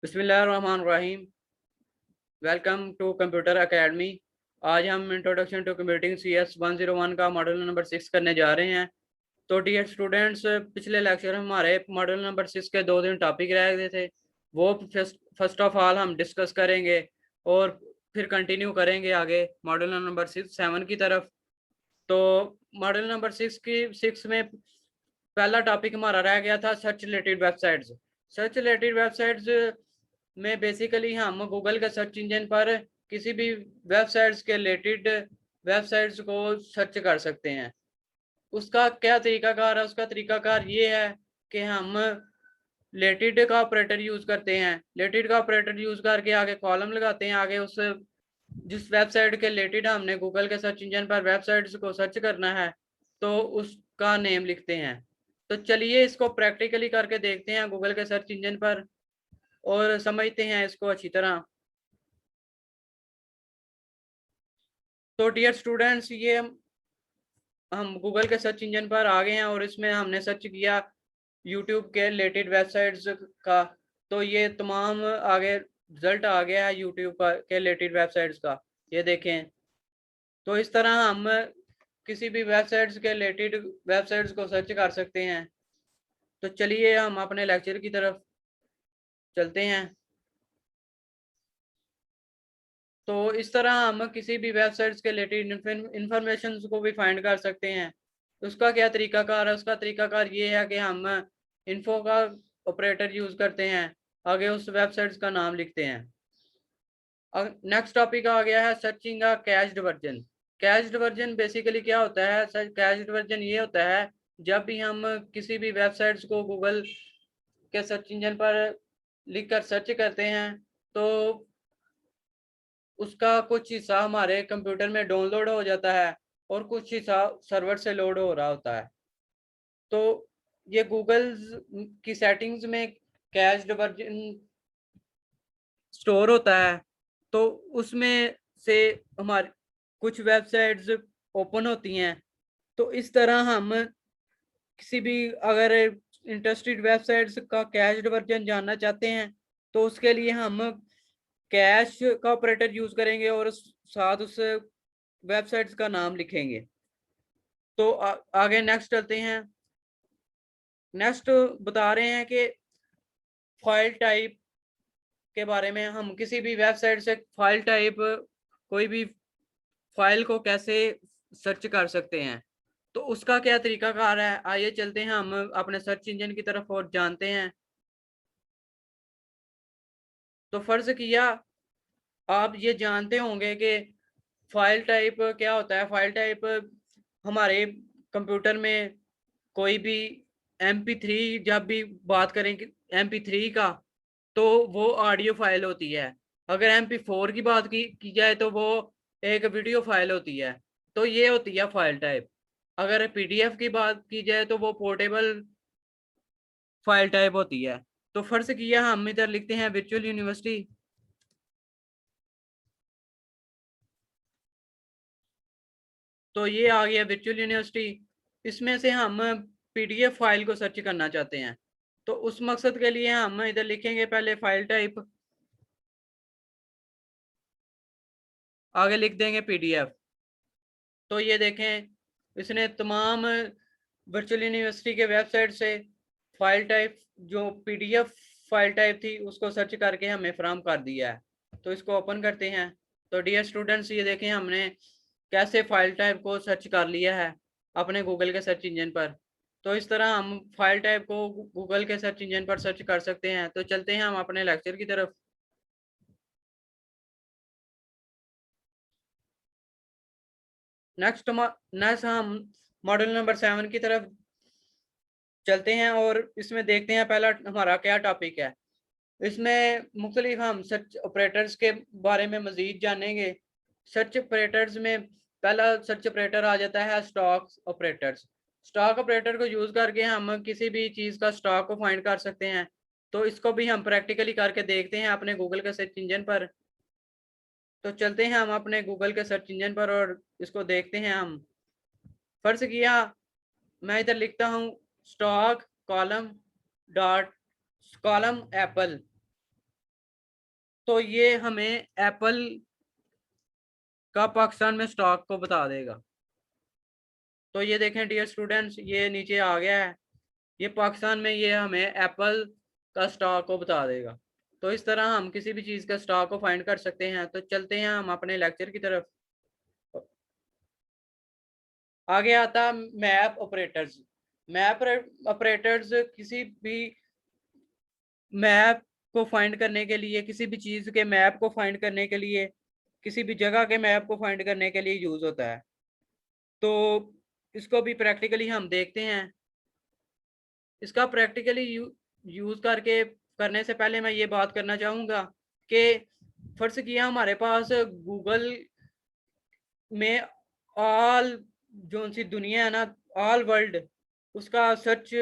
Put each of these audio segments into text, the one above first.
बिस्मिल्लाहिर्रहमानिर्रहीम। Welcome to computer academy. आज हम इंट्रोडक्शन टू कंप्यूटिंग CS 101 का मॉड्यूल नंबर 6 करने जा रहे हैं। तो डियर स्टूडेंट्स, पिछले लेक्चर में हमारे मॉड्यूल नंबर 6 के 2 दिन टॉपिक रह गए थे। वो फर्स्ट ऑफ ऑल हम डिस्कस करेंगे और फिर कंटिन्यू करेंगे आगे मॉड्यूल नंबर 7 की तरफ। तो मॉड्यूल नंबर 6 में पहला टॉपिक हमारा रह गया था search related websites. Search related websites में बेसिकली हम गूगल के सर्च इंजन पर किसी भी वेबसाइट्स के रिलेटेड वेबसाइट्स को सर्च कर सकते हैं। उसका क्या तरीकाकार है? उसका तरीकाकार ये है कि हम रिलेटेड का ऑपरेटर यूज करते हैं। रिलेटेड का ऑपरेटर यूज करके आगे कॉलम लगाते हैं, आगे उस जिस वेबसाइट के रिलेटेड हमने गूगल के सर्च इंजन पर वेबसाइट्स को सर्च करना है तो उसका नेम लिखते हैं। तो चलिए इसको प्रैक्टिकली करके देखते हैं गूगल के सर्च इंजन पर और समझते हैं इसको अच्छी तरह। तो डियर स्टूडेंट्स, ये हम गूगल के सर्च इंजन पर आ गए हैं और इसमें हमने सर्च किया यूट्यूब के रिलेटेड वेबसाइट्स का। तो ये तमाम आगे रिजल्ट आ गया है यूट्यूब का के रिलेटेड वेबसाइट्स का, ये देखें। तो इस तरह हम किसी भी वेबसाइट्स के रिलेटेड वेबसाइट्स को सर्च कर सकते हैं। तो चलिए हम अपने लेक्चर की तरफ चलते हैं। तो इस तरह हम किसी भी वेबसाइट्स के रिलेटेड इंफॉर्मेशन को भी फाइंड कर सकते हैं। उसका क्या तरीकाकार है? उसका तरीकाकार ये है कि हम इन्फो का ऑपरेटर यूज करते हैं, आगे उस वेबसाइट्स का नाम लिखते हैं। नेक्स्ट टॉपिक आ गया है सर्चिंग अ catched version. Catched version basically क्या होता है? कैच्ड वर्जन ये होता है जब भी हम किसी भी वेबसाइट्स को गूगल के सर्च इंजन पर लिखकर सर्च करते हैं तो उसका कुछ हिस्सा हमारे कंप्यूटर में डाउनलोड हो जाता है और कुछ हिस्सा सर्वर से लोड हो रहा होता है। तो ये गूगल की सेटिंग्स में कैच्ड वर्जन स्टोर होता है। तो उसमें से हमारी कुछ वेबसाइट्स ओपन होती हैं। तो इस तरह हम किसी भी अगर इंटरेस्टेड वेबसाइट्स का कैच्ड वर्जन जानना चाहते हैं तो उसके लिए हम कैश का ऑपरेटर यूज करेंगे और साथ उस वेबसाइट्स का नाम लिखेंगे। तो आगे नेक्स्ट चलते हैं। नेक्स्ट बता रहे हैं कि फाइल टाइप के बारे में। हम किसी भी वेबसाइट से फाइल टाइप कोई भी फाइल को कैसे सर्च कर सकते हैं, तो उसका क्या तरीकाकार है? आइए चलते हैं हम अपने सर्च इंजन की तरफ और जानते हैं। तो फर्ज किया आप ये जानते होंगे कि फाइल टाइप क्या होता है। फाइल टाइप हमारे कंप्यूटर में कोई भी MP3 जब भी बात करें कि MP3 का, तो वो ऑडियो फाइल होती है। अगर MP4 की बात की जाए तो वो एक वीडियो फाइल होती है। तो ये होती है फाइल टाइप। अगर PDF की बात की जाए तो वो पोर्टेबल फाइल टाइप होती है। तो फर्ज किया हम इधर लिखते हैं वर्चुअल यूनिवर्सिटी। तो ये आ गया वर्चुअल यूनिवर्सिटी। इसमें से हम PDF फाइल को सर्च करना चाहते हैं। तो उस मकसद के लिए हम इधर लिखेंगे पहले फाइल टाइप, आगे लिख देंगे PDF। तो ये देखें, इसने तमाम वर्चुअल यूनिवर्सिटी के वेबसाइट से फाइल टाइप जो PDF फाइल टाइप थी उसको सर्च करके हमें फराहम कर दिया है। तो इसको ओपन करते हैं। तो डियर स्टूडेंट्स, ये देखें हमने कैसे फाइल टाइप को सर्च कर लिया है अपने गूगल के सर्च इंजन पर। तो इस तरह हम फाइल टाइप को गूगल के सर्च इंजन पर सर्च कर सकते हैं। तो चलते हैं हम अपने लेक्चर की तरफ। नेक्स्ट हम मॉड्यूल नंबर 7 की तरफ चलते हैं और इसमें देखते हैं पहला हमारा क्या टॉपिक है। इसमें मुख्तलिफ हम सर्च ऑपरेटर्स के बारे में मजीद जानेंगे। सर्च ऑपरेटर्स में पहला सर्च ऑपरेटर आ जाता है स्टॉक ऑपरेटर्स। स्टॉक ऑपरेटर को यूज करके हम किसी भी चीज का स्टॉक को फाइंड कर सकते हैं। तो इसको भी हम प्रैक्टिकली करके देखते हैं अपने गूगल के सर्च इंजन पर। तो चलते हैं हम अपने गूगल के सर्च इंजन पर और इसको देखते हैं हम। फर्ज किया मैं इधर लिखता हूँ stock column dot column Apple. तो ये हमें एप्पल का पाकिस्तान में स्टॉक को बता देगा। तो ये देखें डियर स्टूडेंट्स, ये नीचे आ गया है, ये पाकिस्तान में ये हमें एप्पल का स्टॉक को बता देगा। तो इस तरह हम किसी भी चीज़ का स्टॉक को फाइंड कर सकते हैं। तो चलते हैं हम अपने लेक्चर की तरफ। आगे आता मैप ऑपरेटर्स। मैप ऑपरेटर्स किसी भी मैप को फाइंड करने के लिए, किसी भी चीज़ के मैप को फाइंड करने के लिए, किसी भी जगह के मैप को फाइंड करने के लिए यूज़ होता है। तो इसको भी प्रैक्टिकली हम देखते हैं। इसका प्रैक्टिकली यूज़ करके करने से पहले मैं ये बात करना चाहूँगा कि फर्ज किया हमारे पास गूगल में ऑल जो सी दुनिया है ना, ऑल वर्ल्ड, उसका सर्च,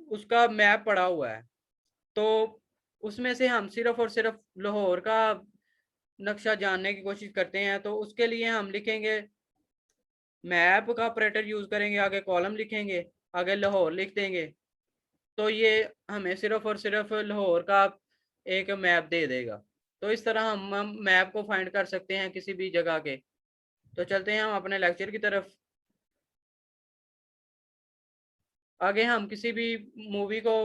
उसका मैप पड़ा हुआ है। तो उसमें से हम सिर्फ और सिर्फ लाहौर का नक्शा जानने की कोशिश करते हैं। तो उसके लिए हम लिखेंगे, मैप का ऑपरेटर यूज़ करेंगे, आगे कॉलम लिखेंगे, आगे लाहौर लिख देंगे। तो ये हमें सिर्फ और सिर्फ लाहौर का एक मैप दे देगा। तो इस तरह हम मैप को फाइंड कर सकते हैं किसी भी जगह के। तो चलते हैं हम अपने लेक्चर की तरफ। आगे हम किसी भी मूवी को,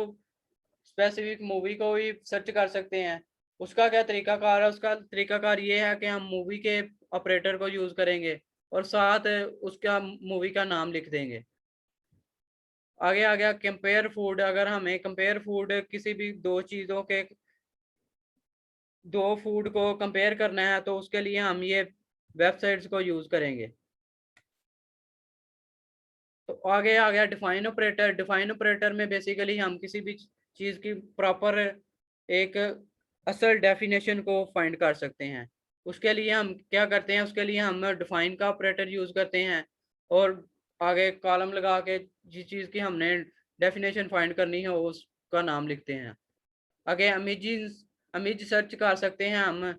स्पेसिफिक मूवी को भी सर्च कर सकते हैं। उसका क्या तरीकाकार है? उसका तरीकाकार ये है कि हम मूवी के ऑपरेटर को यूज़ करेंगे और साथ उसका मूवी का नाम लिख देंगे। आगे आ गया कंपेयर फूड। अगर हमें कंपेयर फूड, किसी भी दो चीज़ों के, दो फूड को कंपेयर करना है, तो उसके लिए हम ये वेबसाइट्स को यूज़ करेंगे। तो आगे आ गया डिफाइन ऑपरेटर। डिफाइन ऑपरेटर में बेसिकली हम किसी भी चीज़ की प्रॉपर एक असल डेफिनेशन को फाइंड कर सकते हैं। उसके लिए हम क्या करते हैं, उसके लिए हम डिफाइन का ऑपरेटर यूज़ करते हैं और आगे कॉलम लगा के जिस चीज़ की हमने डेफिनेशन फाइंड करनी है उसका नाम लिखते हैं। आगे इमेज सर्च कर सकते हैं हम।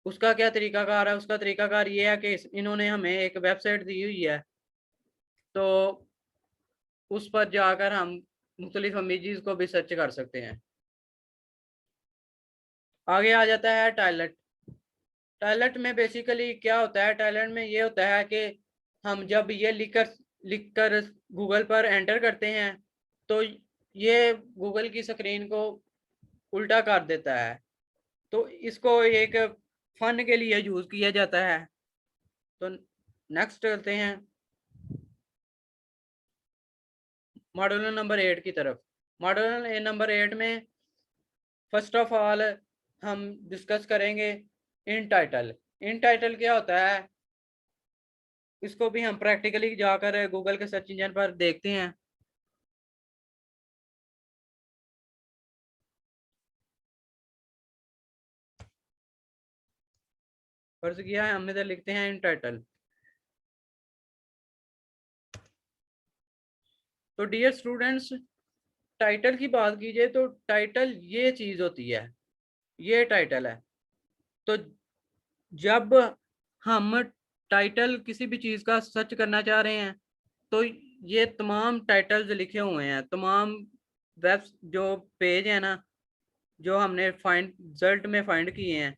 उसका क्या तरीकाकार है? उसका तरीकाकार ये है कि इन्होंने हमें एक वेबसाइट दी हुई है, तो उस पर जाकर हम मुख्तलिफ इमेजेस को भी सर्च कर सकते हैं। आगे आ जाता है टॉयलेट। टॉयलेट में बेसिकली क्या होता है? टॉयलेट में ये होता है कि हम जब ये लिखकर गूगल पर एंटर करते हैं, तो ये गूगल की स्क्रीन को उल्टा कर देता है। तो इसको एक फन के लिए यूज़ किया जाता है। तो नेक्स्ट चलते हैं मॉड्यूल नंबर 8 की तरफ। मॉड्यूल नंबर 8 में फर्स्ट ऑफ ऑल हम डिस्कस करेंगे इन टाइटल। इन टाइटल क्या होता है? इसको भी हम प्रैक्टिकली जाकर गूगल के सर्च इंजन पर देखते हैं। फर्ज किया है हमने, तो लिखते हैं इन टाइटल। तो डियर स्टूडेंट्स, टाइटल की बात कीजिए तो टाइटल ये चीज़ होती है, ये टाइटल है। तो जब हम टाइटल किसी भी चीज़ का सर्च करना चाह रहे हैं, तो ये तमाम टाइटल्स लिखे हुए हैं, तमाम वेब जो पेज है ना, जो हमने फाइंड रिजल्ट में फाइंड किए हैं,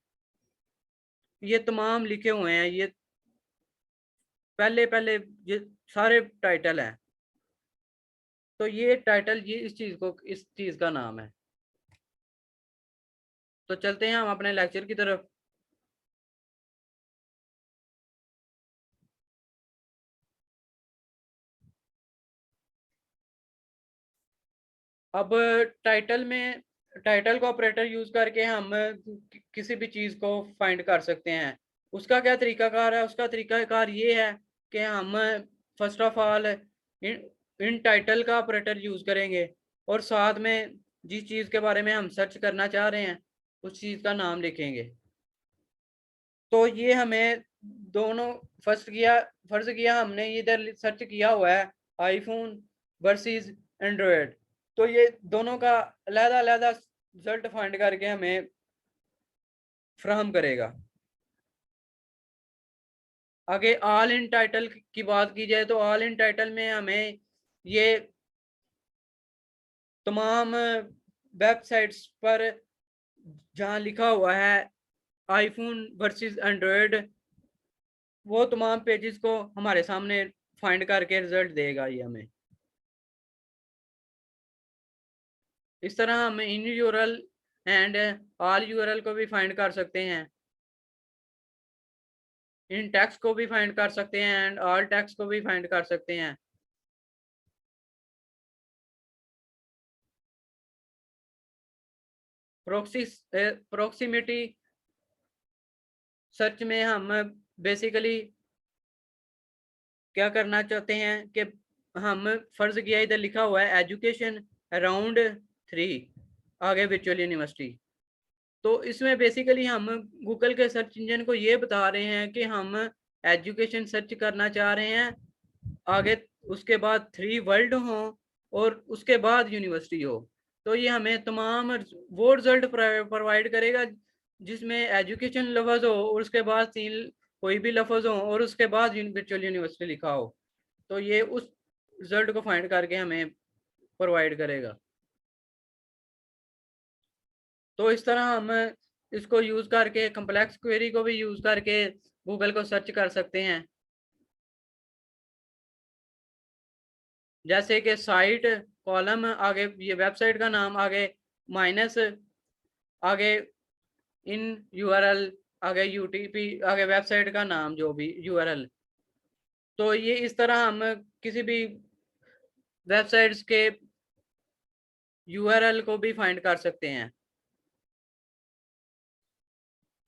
ये तमाम लिखे हुए हैं। ये पहले पहले ये सारे टाइटल हैं। तो ये टाइटल, ये इस चीज़ को, इस चीज़ का नाम है। तो चलते हैं हम अपने लेक्चर की तरफ। अब टाइटल में, टाइटल को ऑपरेटर यूज करके हम किसी भी चीज को फाइंड कर सकते हैं। उसका क्या तरीकाकार है? उसका तरीकाकार ये है कि हम first of all in title का ऑपरेटर यूज करेंगे और साथ में जिस चीज के बारे में हम सर्च करना चाह रहे हैं उस चीज का नाम लिखेंगे। तो ये हमें दोनों, फर्ज किया हमने इधर सर्च किया हुआ है आईफोन वर्सेस एंड्रॉयड। तो ये दोनों का अलहदा अलहदा रिजल्ट फाइंड करके हमें फ्राहम करेगा। आगे ऑल इन टाइटल की बात की जाए तो ऑल इन टाइटल में हमें ये तमाम वेबसाइट्स पर जहाँ लिखा हुआ है आईफोन वर्सेस एंड्रॉयड, वो तमाम पेजेस को हमारे सामने फाइंड करके रिजल्ट देगा ये हमें। इस तरह हम इन यूआरएल एंड ऑल यूआरएल को भी फाइंड कर सकते हैं, इन टैग्स को भी फाइंड कर सकते हैं एंड ऑल टैग्स को भी फाइंड कर सकते हैं। प्रोक्सिमिटी सर्च में हम बेसिकली क्या करना चाहते हैं कि हम फर्ज किया इधर लिखा हुआ है एजुकेशन अराउंड 3 आगे वर्चुअल यूनिवर्सिटी, तो इसमें बेसिकली हम गूगल के सर्च इंजन को ये बता रहे हैं कि हम एजुकेशन सर्च करना चाह रहे हैं, आगे उसके बाद 3 वर्ल्ड हो और उसके बाद यूनिवर्सिटी हो। तो ये हमें तमाम वो रिजल्ट प्रोवाइड करेगा जिसमें एजुकेशन लफ्ज हो और उसके बाद 3 कोई भी लफ्ज हो और उसके बाद वर्चुअल यूनिवर्सिटी लिखा हो, तो ये उस रिजल्ट को फाइंड करके हमें प्रोवाइड करेगा। तो इस तरह हम इसको यूज करके कम्प्लेक्स क्वेरी को भी यूज करके गूगल को सर्च कर सकते हैं, जैसे कि साइट कॉलम आगे ये वेबसाइट का नाम, आगे माइनस, आगे इन यूआरएल, आगे यूटीपी, आगे वेबसाइट का नाम जो भी यूआरएल। तो ये इस तरह हम किसी भी वेबसाइट्स के यूआरएल को भी फाइंड कर सकते हैं।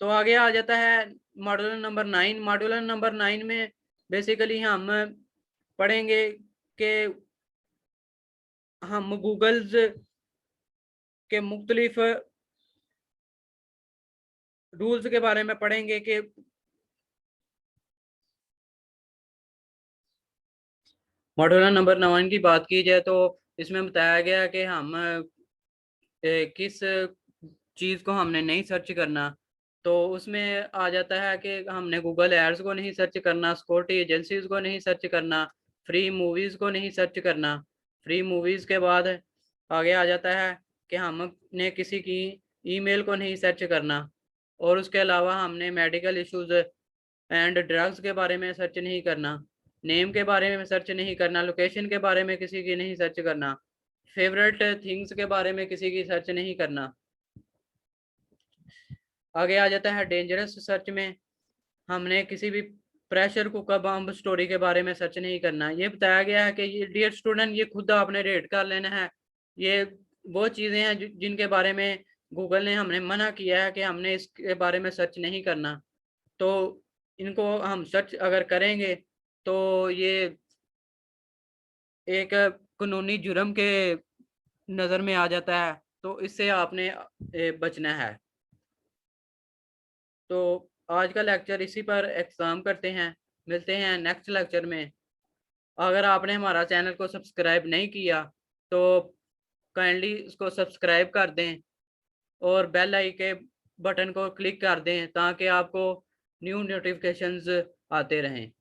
तो आगे आ जाता है मॉड्यूल नंबर 9। मॉड्यूल नंबर 9 में बेसिकली हम पढ़ेंगे कि हम गूगल्स के मुख्तलिफ रूल्स के बारे में पढ़ेंगे कि मॉड्यूल नंबर 9 की बात की जाए तो इसमें बताया गया कि हम किस चीज़ को हमने नहीं सर्च करना। तो उसमें आ जाता है कि हमने गूगल एड्स को नहीं सर्च करना, सिक्योरिटी एजेंसीज को नहीं सर्च करना, फ्री मूवीज़ को नहीं सर्च करना। फ्री मूवीज़ के बाद आगे आ जाता है कि हमने किसी की ईमेल को नहीं सर्च करना, और उसके अलावा हमने मेडिकल इश्यूज़ एंड ड्रग्स के बारे में सर्च नहीं करना, नेम के बारे में सर्च नहीं करना, लोकेशन के बारे में किसी की नहीं सर्च करना, फेवरेट थिंग्स के बारे में किसी की सर्च नहीं करना। आगे आ जाता है डेंजरस सर्च में हमने किसी भी प्रेशर कुकर बम स्टोरी के बारे में सर्च नहीं करना। ये बताया गया है कि ये डियर स्टूडेंट ये खुद आपने रेड कर लेना है, ये वो चीज़ें हैं जिनके बारे में गूगल ने हमने मना किया है कि हमने इसके बारे में सर्च नहीं करना। तो इनको हम सर्च अगर करेंगे तो ये एक कानूनी जुर्म के नज़र में आ जाता है, तो इससे आपने बचना है। तो आज का लेक्चर इसी पर एग्जाम करते हैं, मिलते हैं नेक्स्ट लेक्चर में। अगर आपने हमारा चैनल को सब्सक्राइब नहीं किया तो काइंडली उसको सब्सक्राइब कर दें और बेल आई के बटन को क्लिक कर दें ताकि आपको न्यू नोटिफिकेशंस आते रहें।